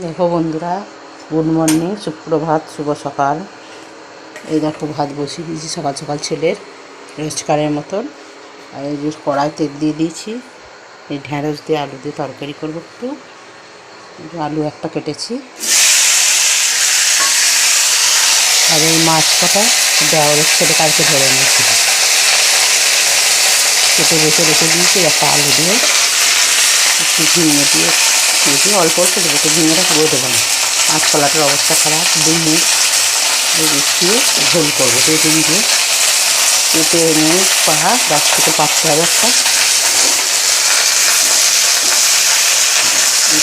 দেখো বন্ধুরা, good morning, সুপ্রভাত, শুভ সকাল। এই দেখো ভাত বসিয়ে দিয়েছি সকাল সকাল ছেলের রোজকারের মতন। আর এই যে কড়াই তেল দিয়ে দিয়েছি। এই ঢ্যাঁড়স দিয়ে আলু দিয়ে তরকারি করবো একটু। আলু একটা কেটেছি। আর এই মাছ কটা দেওয়ারের ছেলে কালকে ধরে নিয়েছিল, কেটে রেখে দিয়েছি। একটা আলু দিয়ে একটু ঝিঙে দিয়ে অল্প অল্প দেবো, তো ঝিঙেটা পুরো দেবো না। মাছকলাটার অবস্থা খারাপ। ডুমুর দিয়ে ঝোল করবো। বেগুন দিয়ে কেটে এনে গাছ থেকে পাততে হবে একটা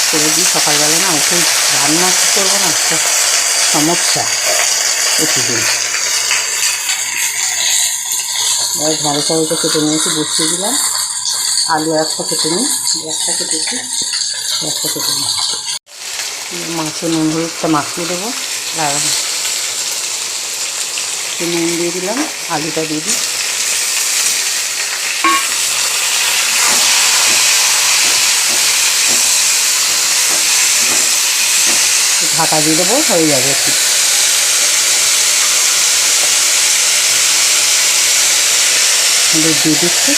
করে দিই। সকালবেলা না উঠে রান্না কী করবো না, একটা সমস্যা প্রতিদিন। ঢ্যাঁড়স আলুটা কেটে নিয়েছি, বসিয়ে দিলাম। আলু একটা কেটে নিই, একটা কেটেছি, একটা কেটে নিই। মাছে নুন হলুদটা মাখিয়ে দেবো। আর নুন দিয়ে দিলাম, আলুটা দিয়ে দিই। ঢাকা দিয়ে দেবো, হয়ে যাবে একটু। হলুদ দিয়ে দিচ্ছি,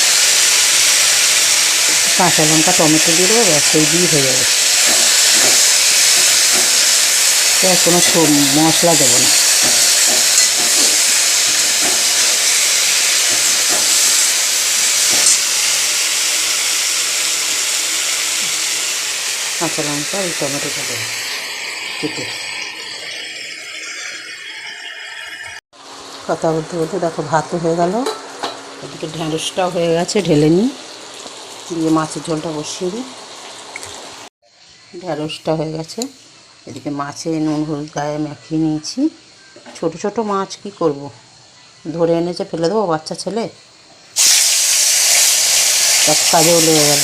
কাঁচা লঙ্কা টমেটো দিয়ে দেবো, ব্যাস এই দিয়ে হয়ে যাবে। কোনো মশলা দেবো না। কাঁচা লঙ্কা এই টমেটোটা দেবো কেটে। কথা বলতে বলতে দেখো ভাতও হয়ে গেল, এদিকে ঢ্যাঁড়সটাও হয়ে গেছে, ঢেলে নিই। দিয়ে মাছের ঝোলটা বসিয়ে দিই। ঢ্যাঁড়সটা হয়ে গেছে, এদিকে মাছে নুন হলুদ গায়ে মাখিয়ে নিয়েছি। ছোট ছোট মাছ কি করব, ধরে এনেছে, ফেলে দেবো, বাচ্চা ছেলে, এক কাজেও লেগে গেল।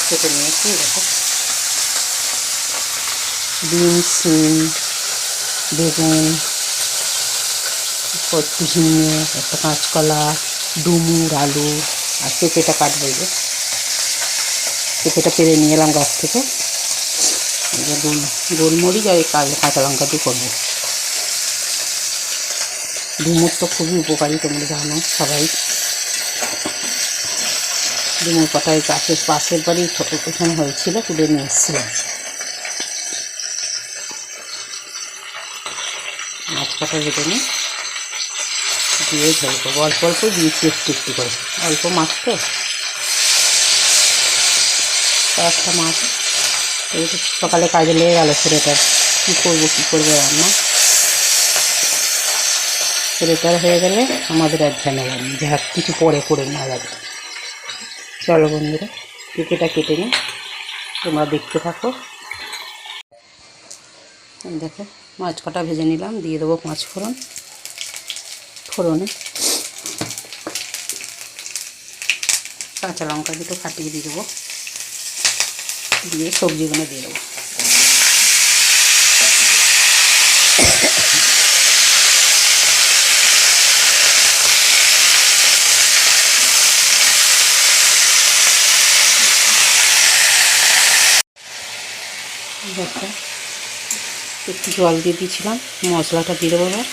কেটে নিয়েছি। দেখো বিনস, সিম, বেগুন, ঝিঙে, একটা কাঁচকলা, ডুমুর, আলু, আর পেঁপেটা কাটবো। এই যে পেঁপেটা পেরে নিয়ে এলাম গাছ থেকে। গোলমরিচ আর এই কাঁচা লঙ্কা দিয়ে করবো। ডুমুর তো খুবই উপকারী, তোমরা জানো সবাই। ডুমুর কটাই গাছের পাশের বাড়ি ওখানে হয়েছিল, তুলে নিয়ে এসেছিলাম। মাছ কটা ভেজে নিই, দিয়ে ঝোল করবো। অল্প অল্প দিয়েছি, একটু একটু করে, অল্প মাছ তো, একটা মাছ। সকালে কাজে লেগে গেল ছেলেটার, কী করবো রান্না। ছেলেটার হয়ে গেলে আমাদের আর ঝামেলা নেই, যা কিছু পরে করে নেওয়া যাবে। চলো বন্ধুরা, পেঁপেটা কেটে নিই, তোমরা দেখতে থাকো। দেখো মাছ কটা ভেজে নিলাম, দিয়ে দেবো পাঁচ ফোড়নে কাঁচা লঙ্কা দুটো ফাটিয়ে দিয়ে দেবো, দিয়ে সবজিগুলো দিয়ে দেবো। দেখো একটু জল দিয়ে দিয়েছিলাম, মশলাটা দিয়ে দেবো। এবার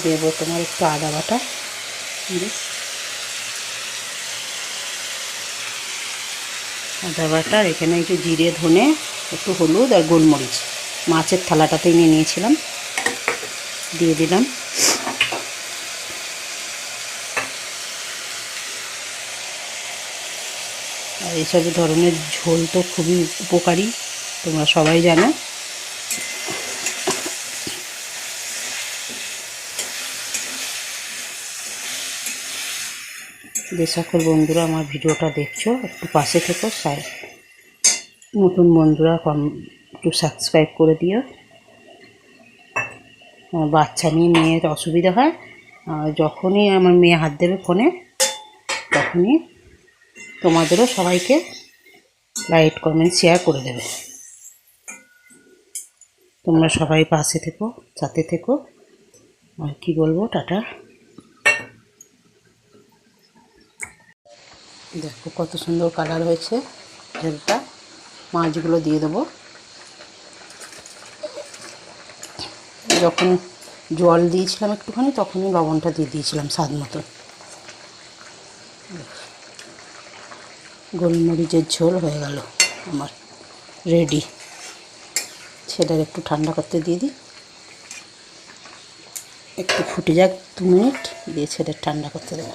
দেবো তোমার একটু আদা বাটা, আর এখানে একটু জিরে, ধনে, একটু হলুদ আর গোলমরিচ মাছের থালাটাতেই নিয়ে নিয়েছিলাম, দিয়ে দিলাম। আর এইসব ধরনের ঝোল তো খুবই উপকারী, তোমরা সবাই জানো। যে সকল বন্ধুরা আমার ভিডিওটা দেখছো, একটু পাশে থেকো। নতুন বন্ধুরা একটু সাবস্ক্রাইব করে দিও। বাচ্চা নিয়ে মেয়ের অসুবিধা হয়, যখনই আমার মেয়ে হাত দেবে ফোনে, তখনই তোমাদেরও সবাইকে লাইক কমেন্ট শেয়ার করে দেবে। তোমরা সবাই পাশে থেকো, সাথে থেকো। আর কি বলবো, টাটা। দেখো কত সুন্দর কালার হয়েছে ঝোলটা। মাছগুলো দিয়ে দেবো। যখন জল দিয়েছিলাম একটুখানি, তখনই লবণটা দিয়ে দিয়েছিলাম স্বাদ মতো। গোলমরিচের ঝোল হয়ে গেল আমার রেডি। সেটা একটু ঠান্ডা করতে দিয়ে দিই, একটু ফুটে যাক 2 মিনিট, দিয়ে সেটা ঠান্ডা করতে দেবো।